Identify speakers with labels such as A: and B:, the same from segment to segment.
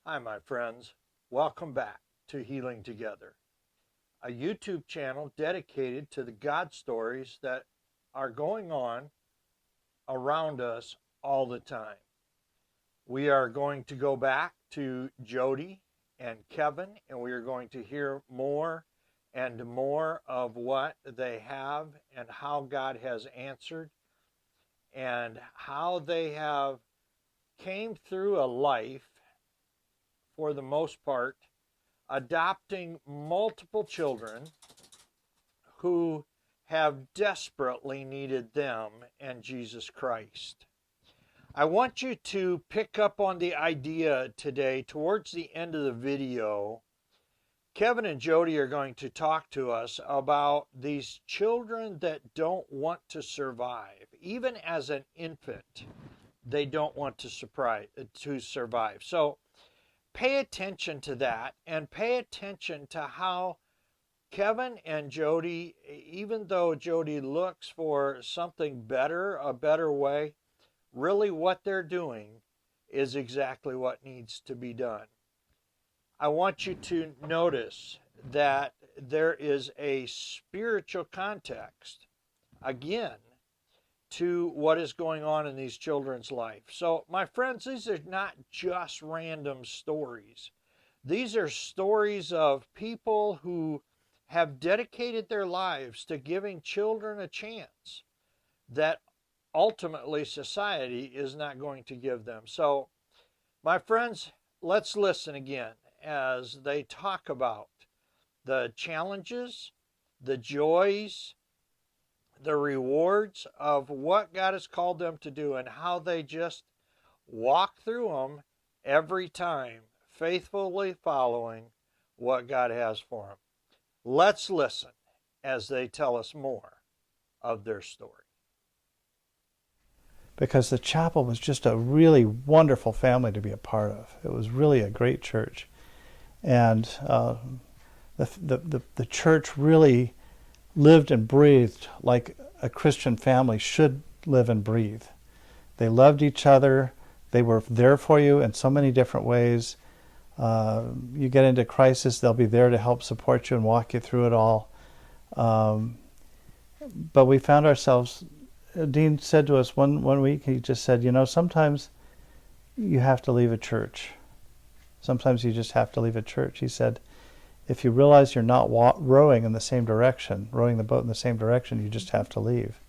A: Hi, my friends. Welcome back to Healing Together, a YouTube channel dedicated to the God stories that are going on around us all the time. We are going to go back to Jody and Kevin, and we are going to hear more and more of what they have and how God has answered and how they have came through a life, for the most part, adopting multiple children who have desperately needed them and Jesus Christ. I want you to pick up on the idea today. Towards the end of the video, Kevin and Jody are going to talk to us about these children that don't want to survive. Even as an infant, they don't want to survive. So pay attention to that, and pay attention to how Kevin and Jody, even though Jody looks for something better, a better way, really what they're doing is exactly what needs to be done. I want you to notice that there is a spiritual context, again, to what is going on in these children's life. So, my friends, these are not just random stories. These are stories of people who have dedicated their lives to giving children a chance that ultimately society is not going to give them. So, my friends, let's listen again as they talk about the challenges, the joys, the rewards of what God has called them to do, and how they just walk through them every time, faithfully following what God has for them. Let's listen as they tell us more of their story.
B: Because the chapel was just a really wonderful family to be a part of. It was really a great church. And the church really lived and breathed like a Christian family should live and breathe. They loved each other. They were there for you in so many different ways. You get into crisis, they'll be there to help support you and walk you through it all. But we found ourselves, Dean said to us one week, he just said, sometimes you have to leave a church. Sometimes you just have to leave a church. He said, if you realize you're not rowing in the same direction, rowing the boat in the same direction, you just have to leave.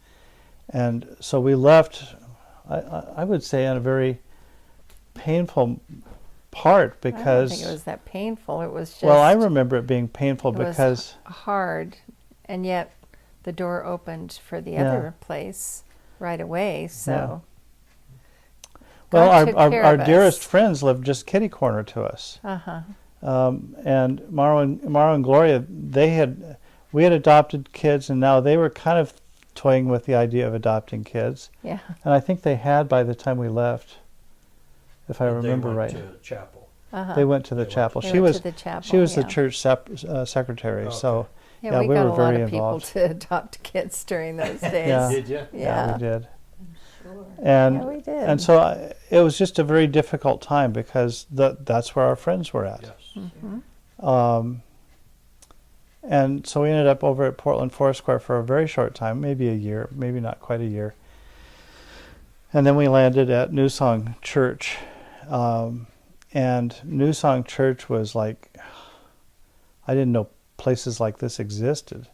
B: And so we left, I would say, on a very painful part, because
C: I don't think it was that painful. It was just...
B: Well, I remember it being painful because...
C: It was hard, and yet the door opened for the other place right away, so...
B: Yeah. Well, our dearest friends lived just kitty corner to us.
C: Uh-huh.
B: And Maro and Gloria, we had adopted kids, and now they were kind of toying with the idea of adopting kids.
C: Yeah.
B: And I think they had by the time we left, if I remember right.
A: They went to chapel.
C: Uh-huh.
B: They went to the chapel. She was the church secretary.
C: Okay.
B: So
C: yeah, we
B: were
C: got a
B: very
C: lot of
B: involved.
C: people to adopt kids during those days.
B: Yeah.
A: Did you?
B: Yeah, we did.
C: Sure.
B: And
C: yeah, we did.
B: And so it was just a very difficult time, because that's where our friends were at.
A: Yes.
C: Mm-hmm.
B: And so we ended up over at Portland Foursquare for a very short time, maybe a year, maybe not quite a year. And then we landed at New Song Church. And New Song Church was like, I didn't know places like this existed.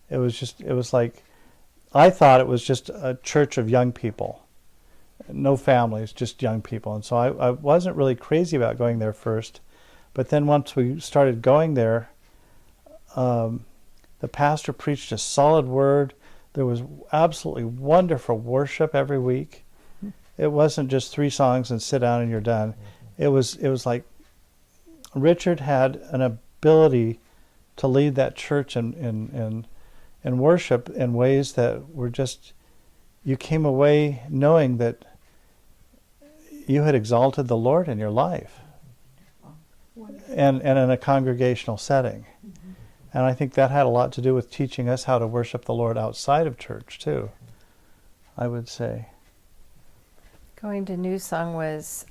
B: It was like, I thought it was just a church of young people. No families, just young people. And so I wasn't really crazy about going there first. But then once we started going there, the pastor preached a solid word. There was absolutely wonderful worship every week. It wasn't just 3 songs and sit down and you're done. It was like Richard had an ability to lead that church in worship in ways that were just, you came away knowing that you had exalted the Lord in your life, and in a congregational setting. And I think that had a lot to do with teaching us how to worship the Lord outside of church too, I would say.
C: Going to New Song was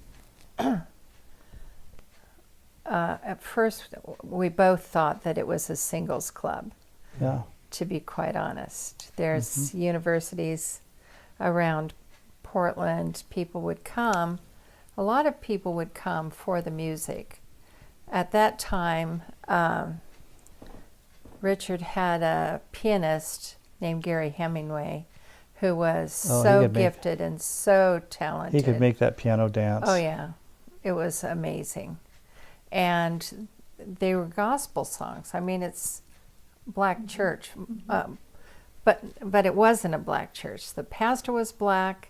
C: at first we both thought that it was a singles club,
B: Yeah.
C: to be quite honest. There's universities around Portland. People would come. A lot of people would come for the music. At that time, Richard had a pianist named Gary Hemingway who was
B: Oh, he
C: so
B: could make-
C: gifted and so talented.
B: He could make that piano dance.
C: Oh, yeah. It was amazing. And they were gospel songs. I mean, it's black church. But it wasn't a black church. The pastor was black,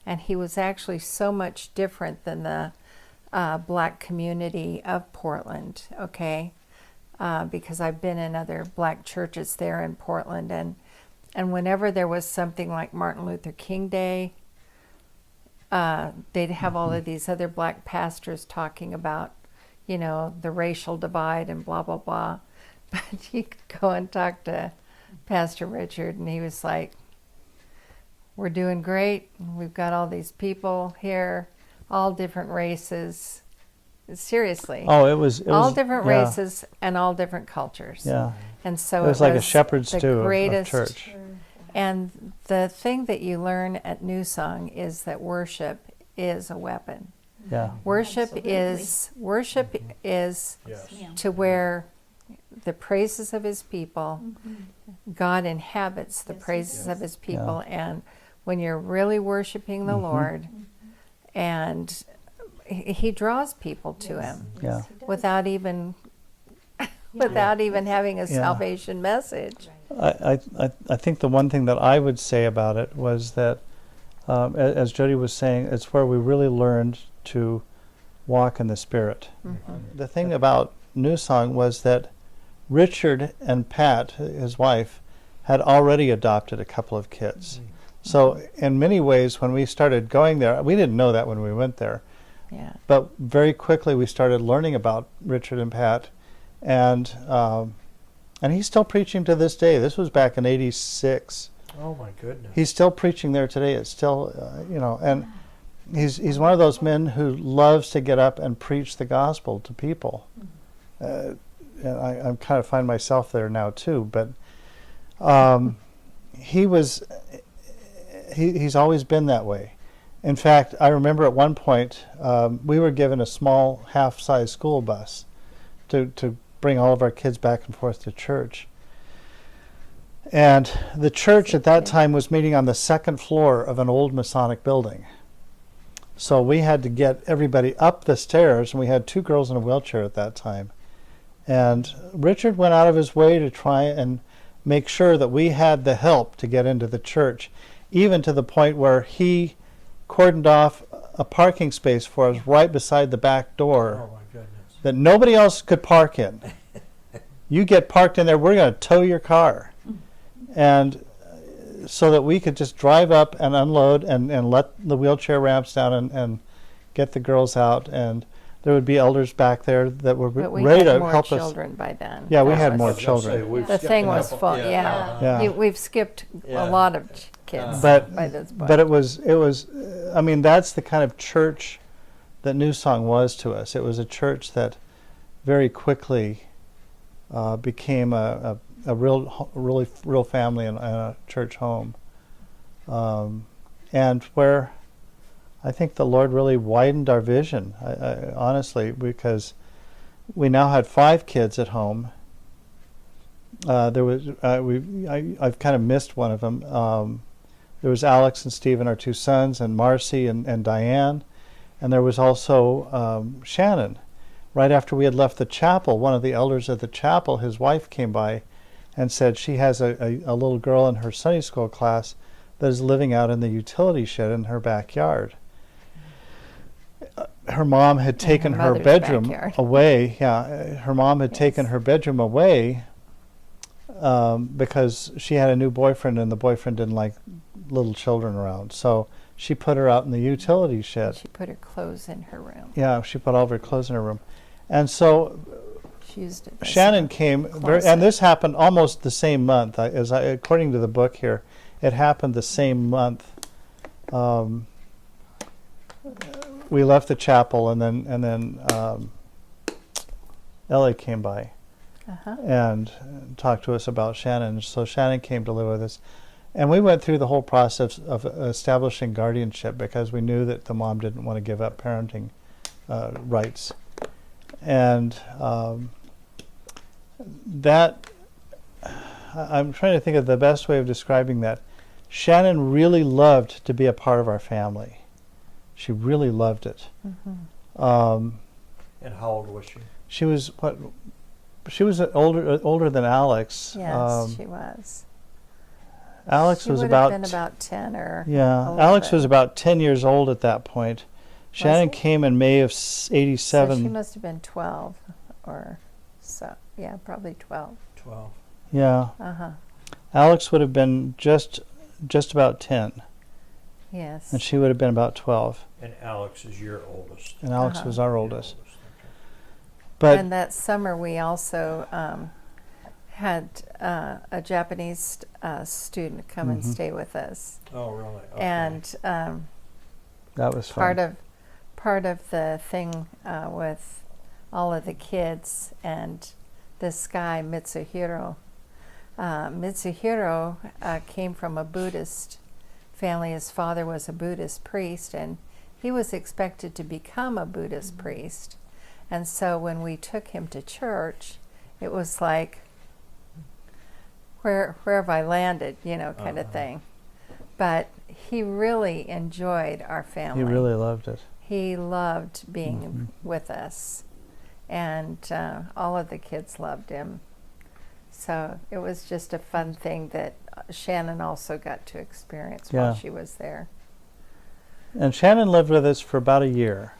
C: and he was actually so much different than the black community of Portland, okay? Because I've been in other black churches there in Portland, and whenever there was something like Martin Luther King Day, they'd have all of these other black pastors talking about, you know, the racial divide and blah, blah, blah. But you could go and talk to Pastor Richard, and he was like, we're doing great. We've got all these people here, all different races. Seriously.
B: Oh, it was
C: all different
B: yeah.
C: races and all different cultures.
B: Yeah.
C: And so
B: It was like a shepherd's
C: the
B: stew of
C: greatest
B: church.
C: And the thing that you learn at New Song is that worship is a weapon.
B: Yeah.
C: Worship is
A: Yes.
C: to where the praises of his people, God inhabits the praises of his people, and when you're really worshiping the Lord, and he draws people to him
B: Yeah.
C: without even having a salvation message.
B: I think the one thing that I would say about it was that, as Jody was saying, it's where we really learned to walk in the Spirit. The thing about New Song was that Richard and Pat, his wife, had already adopted a couple of kids. So in many ways, when we started going there, we didn't know that when we went there.
C: Yeah.
B: But very quickly we started learning about Richard and Pat, and he's still preaching to this day. This was back in '86.
A: Oh my goodness.
B: He's still preaching there today. It's still, and he's one of those men who loves to get up and preach the gospel to people. And I kind of find myself there now too. But he's always been that way. In fact, I remember at one point we were given a small half-size school bus to bring all of our kids back and forth to church. And the church at that time was meeting on the second floor of an old Masonic building. So we had to get everybody up the stairs, and we had 2 girls in a wheelchair at that time. And Richard went out of his way to try and make sure that we had the help to get into the church, even to the point where he cordoned off a parking space for us right beside the back door
A: Oh my goodness.
B: that nobody else could park in. You get parked in there, we're going to tow your car. And so that we could just drive up and unload and let the wheelchair ramps down and get the girls out. And there would be elders back there that were
C: But we
B: ready
C: had
B: to
C: more
B: help us.
C: children by then.
B: Yeah, we
C: That
B: had
C: was-
B: more
A: I was gonna say,
B: children.
A: we've
C: The
A: skipped
C: thing
A: a
C: was
A: couple-
C: full. Yeah.
B: Yeah.
C: We've skipped
A: Yeah.
C: a lot of kids
B: But
C: by this point.
B: but it was I mean, that's the kind of church that New Song was to us. It was a church that very quickly became a real family and a church home, and where I think the Lord really widened our vision. I honestly, because we now had 5 kids at home. There was I've kind of missed one of them. There was Alex and Stephen, our 2 sons, and Marcy and Diane, and there was also Shannon. Right after we had left the chapel, one of the elders at the chapel, his wife came by and said she has a little girl in her Sunday school class that is living out in the utility shed in her backyard. Her mom had taken her
C: mother's
B: bedroom
C: backyard.
B: away. Yeah, her mom had taken her bedroom away because she had a new boyfriend, and the boyfriend didn't like little children around. So she put her out in the utility shed.
C: She put her clothes in her room.
B: Yeah, she put all of her clothes in her room. And so
C: She used it. as
B: Shannon
C: a
B: came,
C: closet.
B: and this happened almost the same month. According to the book here, it happened the same month. We left the chapel, and then Ellie came by
C: Uh-huh.
B: and talked to us about Shannon. So Shannon came to live with us. And we went through the whole process of establishing guardianship because we knew that the mom didn't want to give up parenting rights. And that, I'm trying to think of the best way of describing that. Shannon really loved to be a part of our family. She really loved it.
C: Mm-hmm.
A: And how old was she?
B: She was what? She was older than Alex.
C: Yes, she was.
B: Alex
C: She
B: was
C: would
B: about
C: have been about 10 or
B: yeah.
C: a little
B: Alex
C: bit.
B: was about 10 years old at that point. Shannon
C: he?
B: came in May of
C: So
B: '87.
C: she must have been 12 or so. Yeah, probably 12.
A: 12.
B: Yeah.
C: Uh-huh.
B: Alex would have been just about 10,
C: Yes.
B: and she would have been about 12.
A: And Alex is your oldest.
B: And Alex
C: Uh-huh.
B: was our
A: Your
B: oldest.
A: okay.
B: But
C: And that summer we also had a Japanese student come and
B: Mhm.
C: stay with us.
A: Oh, really? Okay.
C: And
B: that was fun.
C: part of the thing with all of the kids and this guy Mitsuhiro. Mitsuhiro came from a Buddhist family. His father was a Buddhist priest, and he was expected to become a Buddhist priest. And so when we took him to church, it was like, where have I landed, kind of thing. But he really enjoyed our family.
B: He really loved it.
C: He loved being with us, and all of the kids loved him. So it was just a fun thing that Shannon also got to experience
B: Yeah.
C: while she was there.
B: And Shannon lived with us for about a year.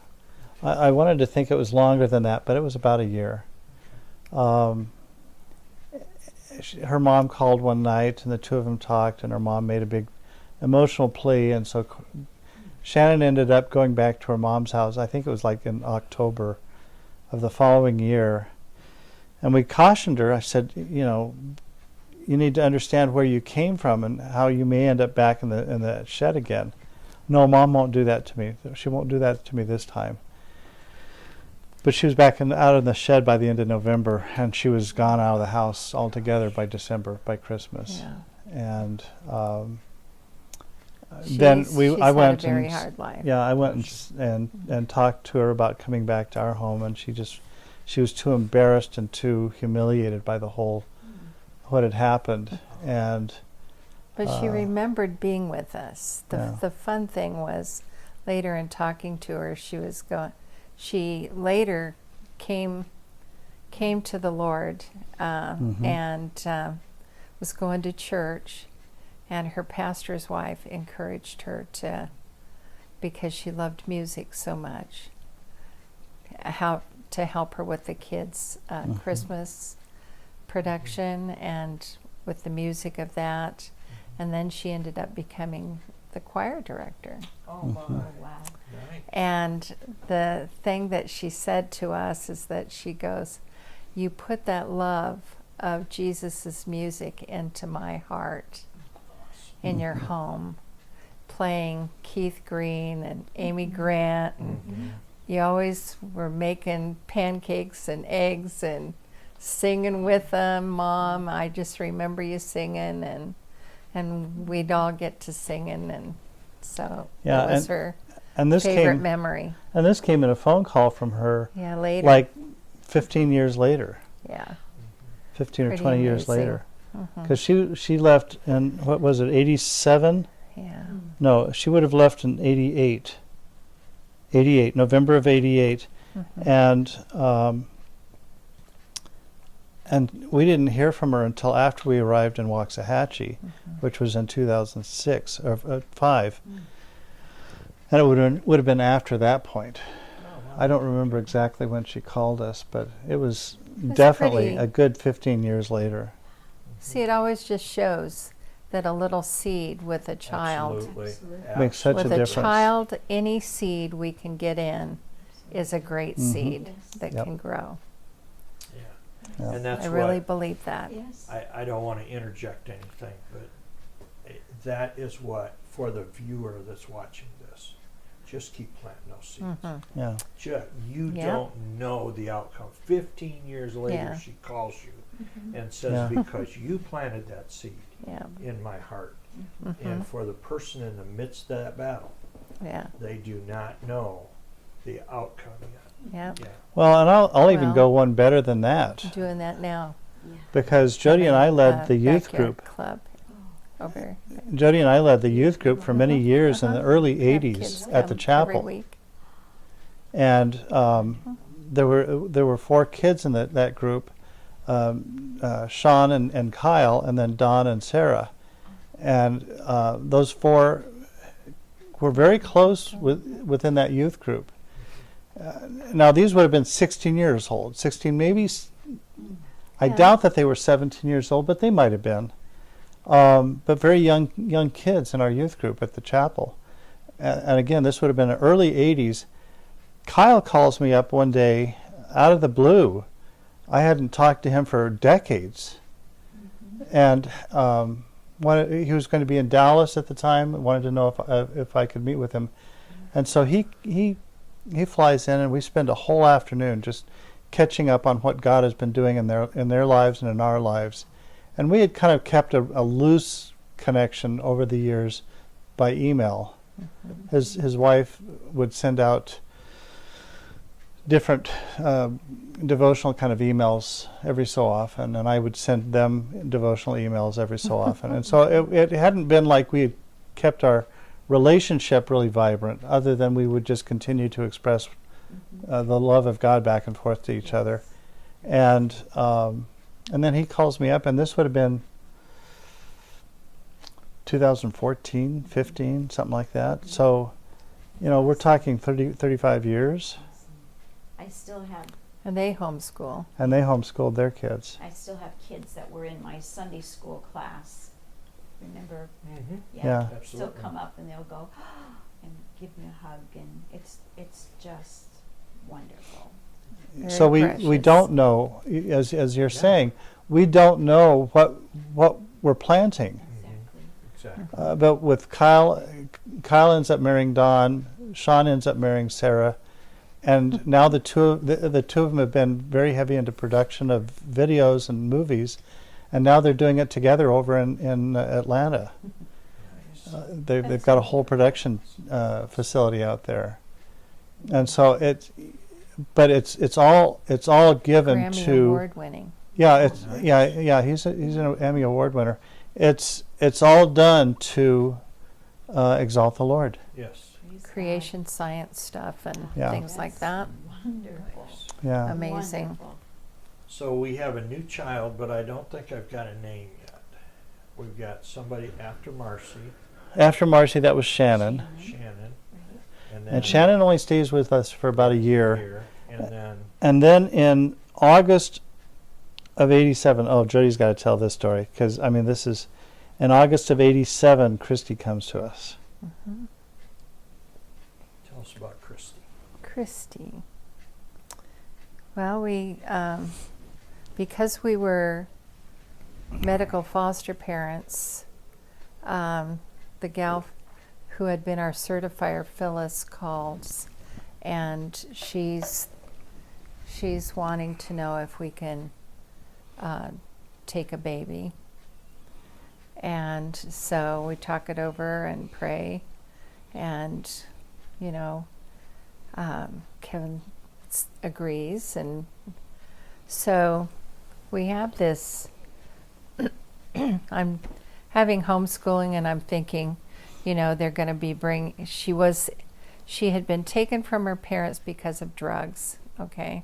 B: I wanted to think it was longer than that, but it was about a year. Her mom called one night, and the two of them talked, and her mom made a big emotional plea, and so Shannon ended up going back to her mom's house. I think it was like in October of the following year. And we cautioned her. I said, you need to understand where you came from and how you may end up back in the shed again. No, Mom won't do that to me. She won't do that to me this time. But she was back out in the shed by the end of November, and she was gone out of the house altogether by December, by Christmas.
C: Yeah.
B: And then
C: She's
B: I
C: had
B: went
C: a very
B: and
C: hard life.
B: yeah, I went and talked to her about coming back to our home, and she was too embarrassed and too humiliated by the whole what had happened. And
C: But she remembered being with us.
B: Yeah.
C: The fun thing was later in talking to her, she later came to the Lord and was going to church, and her pastor's wife encouraged her to, because she loved music so much, to help her with the kids' Christmas production and with the music of that. And then she ended up becoming the choir director.
A: Oh, my.
D: Wow.
A: Right.
C: And the thing that she said to us is that she goes, "You put that love of Jesus's music into my heart in your home, playing Keith Green and Amy Grant, and you always were making pancakes and eggs and singing with them, Mom. I just remember you singing, and we'd all get to singing, and so
B: Yeah,
C: that was her
B: and this
C: favorite
B: came
C: memory.
B: and this came in a phone call from her
C: Yeah, later.
B: like 15 years later,
C: Yeah.
B: 15 or
C: Pretty
B: 20 years
C: amazing.
B: later. Because she left in, what was it, 87?
C: Yeah.
B: No, she would have left in 88. 88, November of 88. And we didn't hear from her until after we arrived in Waxahachie, which was in 2006 or 5. And it would have been after that point. I don't remember exactly when she called us, but it was definitely
C: pretty-
B: a good 15 years later.
C: See, it always just shows that a little seed with a child,
A: Absolutely.
B: Makes such
C: with
B: a
C: a
B: difference.
C: child, any seed we can get in is a great seed that
B: Yep.
C: can grow.
A: Yeah.
B: Yeah.
A: And that's
C: I really
A: what
C: believe that.
D: Yes.
A: I don't want to interject anything, but that is what, for the viewer that's watching this, just keep planting those seeds.
B: Yeah.
A: You
C: Yeah.
A: don't know the outcome. 15 years later,
C: Yeah.
A: she calls you and says,
B: Yeah.
A: because you planted that seed
C: Yeah.
A: in my heart. And for the person in the midst of that battle,
C: Yeah.
A: they do not know the outcome yet.
C: Yeah.
A: Yeah.
B: Well, and I'll even
C: Well-
B: go one better than that,
C: Doing that now.
B: because Jody and I led the youth
C: Backyard
B: group.
C: club. Over.
B: Jody and I led the youth group for many years in the early
C: Have
B: 80s
C: kids
B: at the
C: come
B: chapel.
C: every week.
B: And there were 4 kids in that group, Sean and Kyle, and then Don and Sarah, and those 4 were very close within that youth group. Now these would have been 16 years old, 16 maybe. I
C: Yeah.
B: doubt that they were 17 years old, but they might have been. But very young kids in our youth group at the chapel. And again, this would have been the early 80s. Kyle calls me up one day out of the blue. I hadn't talked to him for decades. And he was going to be in Dallas at the time, wanted to know if I could meet with him. And so he flies in, and we spend a whole afternoon just catching up on what God has been doing in their lives and in our lives. And we had kind of kept a loose connection over the years by email. His wife would send out different devotional kind of emails every so often, and I would send them devotional emails every so often. And so it hadn't been like we had kept our relationship really vibrant, other than we would just continue to express the love of God back and forth to each other. And then he calls me up, and this would have been 2014, 15, something like that. So, we're talking 35 years.
D: I still have
C: And they homeschool.
B: And they homeschooled their kids.
D: kids that were in my Sunday school class. Remember?
A: Mm-hmm.
B: Yeah.
D: Still
A: Absolutely.
D: come up and they'll go and give me a hug, and it's just wonderful.
C: Very
B: So we
C: precious.
B: don't know, as you're
A: Yeah.
B: saying, we don't know what we're planting.
D: Exactly.
A: Exactly.
B: But with Kyle ends up marrying Dawn, Sean ends up marrying Sarah, and now the two of them have been very heavy into production of videos and movies, and now they're doing it together over in Atlanta.
A: Nice.
B: They've got a whole production facility out there, and so it's all given
C: Grammy
B: to
C: award winning.
B: He's an Emmy Award winner. It's all done to exalt the Lord.
A: Yes.
D: Praise
C: Creation science stuff and
B: Yeah.
C: things like that.
D: God. Wonderful.
B: Yeah.
C: Amazing.
D: Wonderful.
A: So we have a new child, but I don't think I've got a name yet. We've got somebody after Marcy,
B: After Marcy, that was Shannon.
A: Shannon, and
B: And Shannon only stays with us for about a year.
A: and then
B: And then in August of 87, Jody's got to tell this story, because, this is, in August of 87, Christy comes to us.
A: tell us about Christy.
C: Christy. Well, we, because we were medical foster parents, the gal who had been our certifier, Phyllis, calls, and she's wanting to know if we can take a baby. And so we talk it over and pray, and Kevin agrees, and so we have this. I'm having homeschooling, and I'm thinking, they're going to be she had been taken from her parents because of drugs, okay,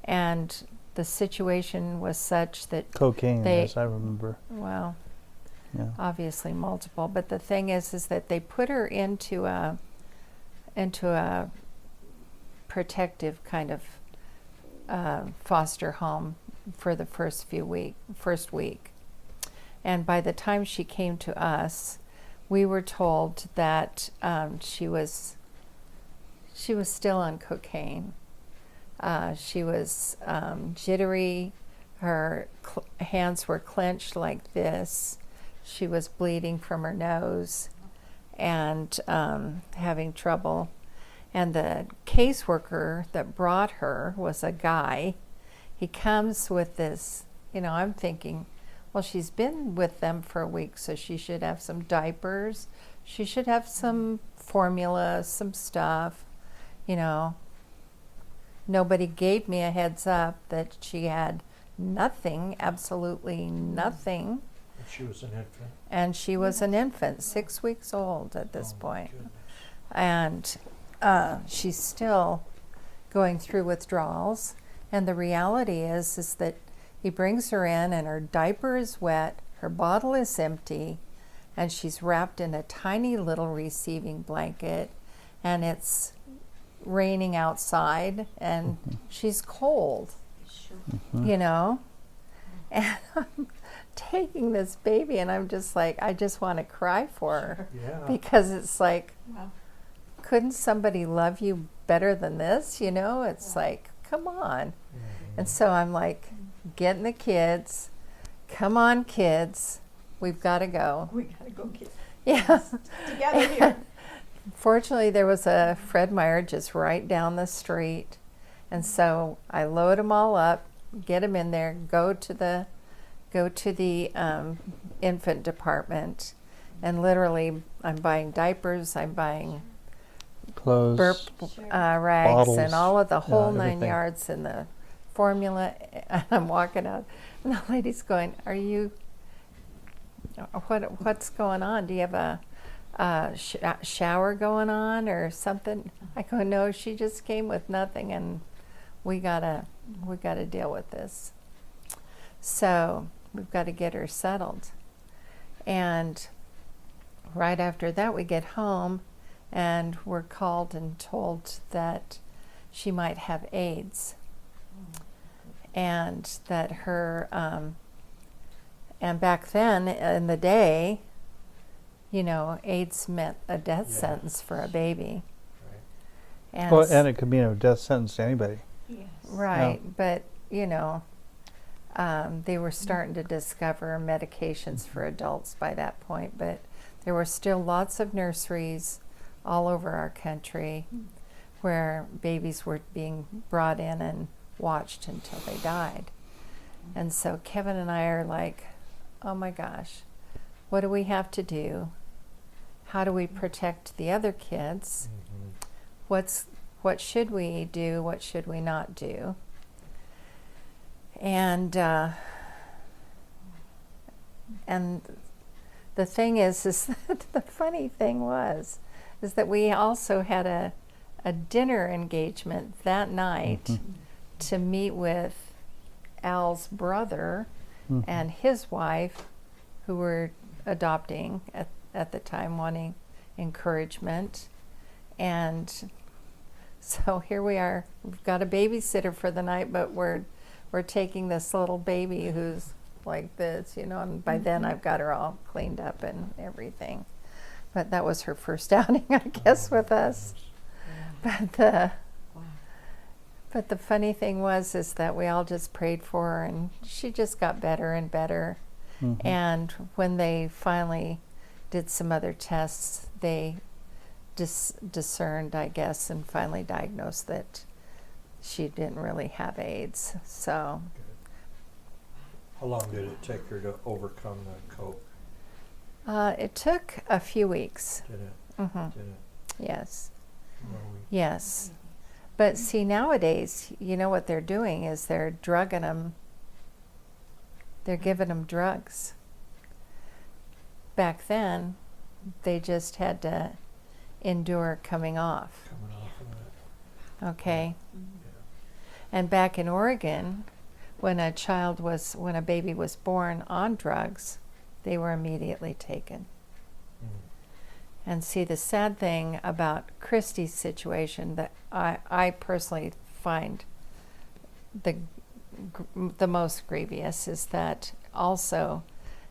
C: and the situation was such that
B: Cocaine,
C: They-
B: as I remember.
C: well,
B: Yeah.
C: obviously multiple, but the thing is that they put her into a protective kind of foster home for the first week, and by the time she came to us, we were told that she was still on cocaine. She was jittery. Her hands were clenched like this. She was bleeding from her nose and having trouble. And the caseworker that brought her was a guy. He comes with this, I'm thinking, well, she's been with them for a week, so she should have some diapers. She should have some formula, some stuff, Nobody gave me a heads up that she had nothing, absolutely nothing.
A: She was an infant.
C: And she was an infant, 6 weeks old at this
A: Oh, my
C: point.
A: goodness.
C: And she's still going through withdrawals. And the reality is that he brings her in and her diaper is wet, her bottle is empty, and she's wrapped in a tiny little receiving blanket, and it's raining outside, and she's cold, And I'm taking this baby, and I'm just like, I just want to cry for her.
A: Yeah.
C: Because it's like,
D: Wow.
C: couldn't somebody love you better than this? It's like, come on. And so I'm like, getting the kids, come on, kids, we've got to go.
D: We gotta go get
C: Yeah.
D: together here.
C: Fortunately, there was a Fred Meyer just right down the street. And so I load them all up, get them in there, go to the infant department, and literally I'm buying diapers, I'm buying
B: Clothes.
C: burp rags,
B: Bottles,
C: and all of the whole 9
B: everything.
C: yards, and the formula. And I'm walking out, and the lady's going, "Are you? What's going on? Do you have a shower going on or something?" I go, "No, she just came with nothing, and we gotta deal with this. So we've got to get her settled." And right after that, we get home, and we're called and told that she might have AIDS, and that her and back then in the day, AIDS meant a death sentence for a baby.
A: Right.
C: And
B: Well, and it could mean a death sentence to anybody.
D: Yes.
C: right, but they were starting to discover medications for adults by that point, but there were still lots of nurseries all over our country where babies were being brought in and watched until they died. And so Kevin and I are like, oh my gosh, what do we have to do? How do we protect the other kids? What should we do? What should we not do? And the thing is that the funny thing is that we also had a dinner engagement that night to meet with Al's brother and his wife, who were adopting at the time, wanting encouragement. And so here we are. We've got a babysitter for the night, but we're taking this little baby who's like this, and by then I've got her all cleaned up and everything. But that was her first outing, I guess, with us. But the funny thing is that we all just prayed for her, and she just got better and better. And when they finally did some other tests, they discerned, I guess, and finally diagnosed that she didn't really have AIDS. So
A: How long did it take her to overcome the coke?
C: it took a few weeks.
A: Did it?
C: Hmm.
A: Did it?
C: Yes.
A: Well, we-
C: Yes. But see, nowadays, what they're doing is they're drugging them. They're giving them drugs. Back then, they just had to endure coming off.
A: Coming off of it.
C: Okay.
A: Yeah.
C: And back in Oregon, when a baby was born on drugs, they were immediately taken. And see, the sad thing about Christy's situation that I personally find the most grievous is that also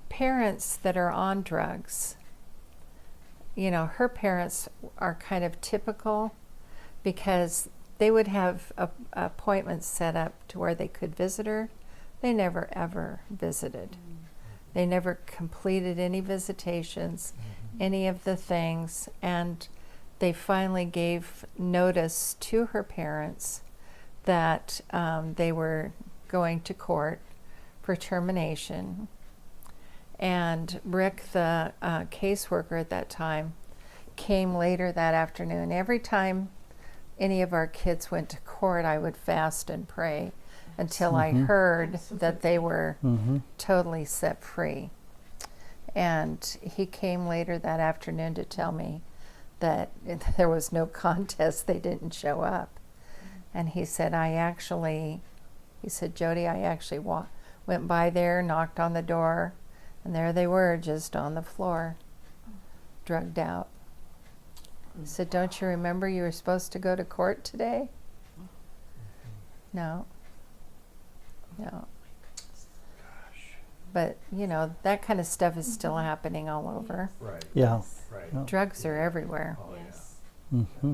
C: parents that are on drugs, her parents are kind of typical because they would have appointments set up to where they could visit her. They never ever visited. They never completed any visitations, any of the things, and they finally gave notice to her parents that they were going to court for termination. And Rick, the caseworker at that time, came later that afternoon. Every time any of our kids went to court, I would fast and pray until I heard that they were totally set free. And he came later that afternoon to tell me that there was no contest, they didn't show up. And he said, Jody, I actually went by there, knocked on the door, and there they were, just on the floor, drugged out. He said, don't you remember you were supposed to go to court today? No. But, that kind of stuff is still happening all over.
A: Right.
B: Yeah.
A: Right.
B: Yeah.
C: Drugs are everywhere.
A: Oh,
D: Yes.
B: Mm-hmm.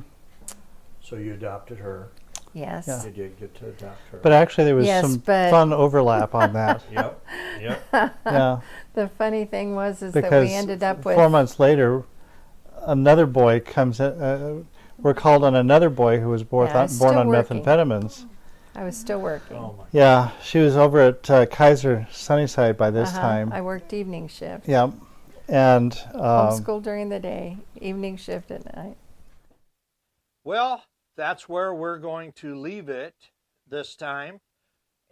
A: So you adopted her.
C: Yes.
B: Yeah.
A: Did you get to adopt her?
B: But actually, there was
C: Yes,
B: some
C: but-
B: fun overlap on that.
A: Yep.
B: Yeah.
C: The funny thing was that
B: Because
C: we ended up with
B: 4 months later, another boy comes in. We're called on another boy who was born
C: Yeah,
B: on
C: still working.
B: methamphetamines.
C: I was still working.
A: Oh my.
B: Yeah, she was over at Kaiser Sunnyside by this time.
C: I worked evening shift.
B: Yeah, and
C: Homeschool during the day, evening shift at night.
A: Well, that's where we're going to leave it this time,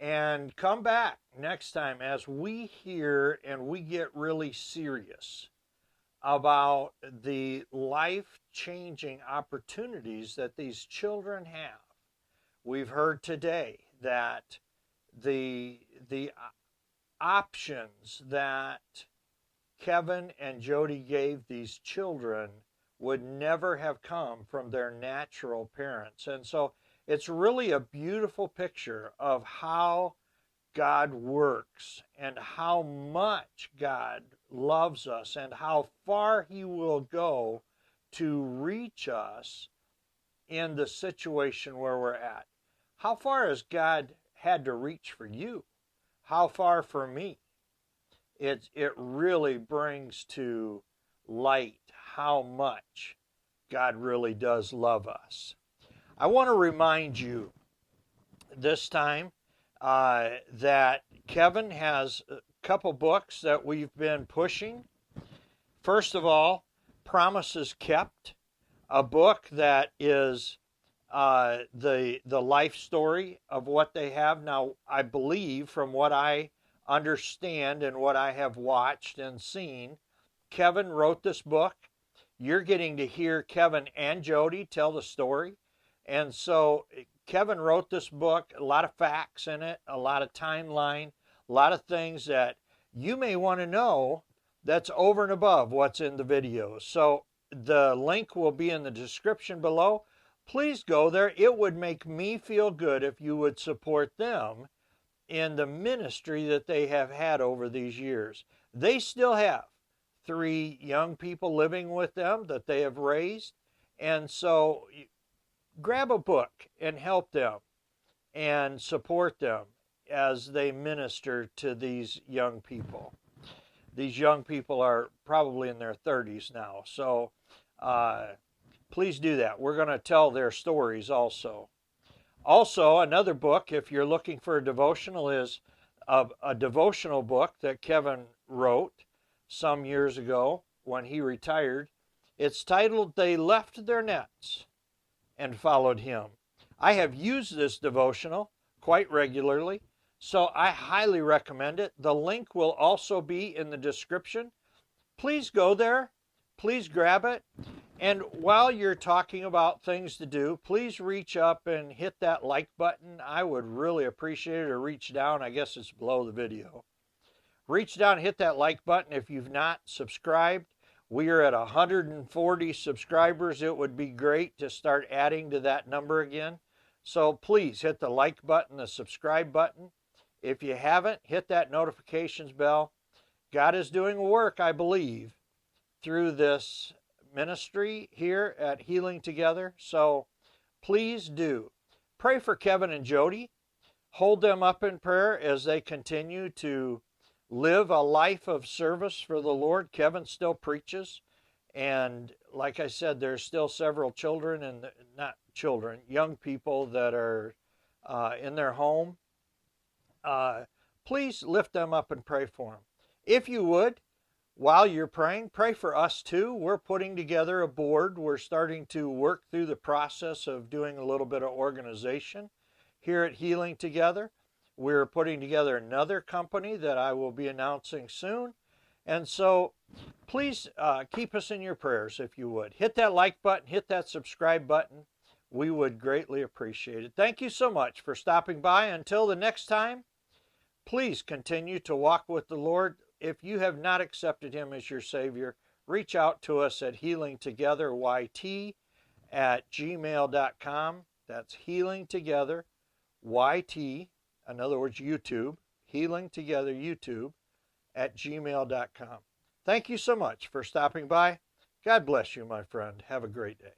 A: and come back next time as we hear and we get really serious about the life-changing opportunities that these children have. We've heard today that the options that Kevin and Jody gave these children would never have come from their natural parents. And so it's really a beautiful picture of how God works and how much God loves us and how far He will go to reach us in the situation where we're at. How far has God had to reach for you? How far for me? It really brings to light how much God really does love us. I want to remind you this time that Kevin has a couple books that we've been pushing. First of all, Promises Kept, a book that is the life story of what they have. Now, I believe from what I understand and what I have watched and seen, Kevin wrote this book. You're getting to hear Kevin and Jody tell the story. And so Kevin wrote this book, a lot of facts in it, a lot of timeline, a lot of things that you may want to know that's over and above what's in the videos. So the link will be in the description below. Please go there. It would make me feel good if you would support them in the ministry that they have had over these years. They still have 3 young people living with them that they have raised. And so grab a book and help them and support them as they minister to these young people. These young people are probably in their 30s now. So please do that. We're going to tell their stories also. Also, another book, if you're looking for a devotional, is a devotional book that Kevin wrote some years ago when he retired. It's titled, They Left Their Nets and Followed Him. I have used this devotional quite regularly, so I highly recommend it. The link will also be in the description. Please go there. Please grab it. And while you're talking about things to do, please reach up and hit that like button. I would really appreciate it. Or reach down. I guess it's below the video. Reach down and hit that like button if you've not subscribed. We are at 140 subscribers. It would be great to start adding to that number again. So please hit the like button, the subscribe button. If you haven't, hit that notifications bell. God is doing work, I believe, through this ministry here at Healing Together. So please do. Pray for Kevin and Jody. Hold them up in prayer as they continue to live a life of service for the Lord. Kevin still preaches and like I said, there's still several children and not children, young people that are in their home. Please lift them up and pray for them. If you would, while you're praying, pray for us too. We're putting together a board. We're starting to work through the process of doing a little bit of organization here at Healing Together. We're putting together another company that I will be announcing soon. And so please keep us in your prayers if you would. Hit that like button, hit that subscribe button. We would greatly appreciate it. Thank you so much for stopping by. Until the next time, please continue to walk with the Lord. If you have not accepted Him as your Savior, reach out to us at healingtogetheryt@gmail.com. That's healingtogetheryt, in other words, YouTube, healingtogether@gmail.com. Thank you so much for stopping by. God bless you, my friend. Have a great day.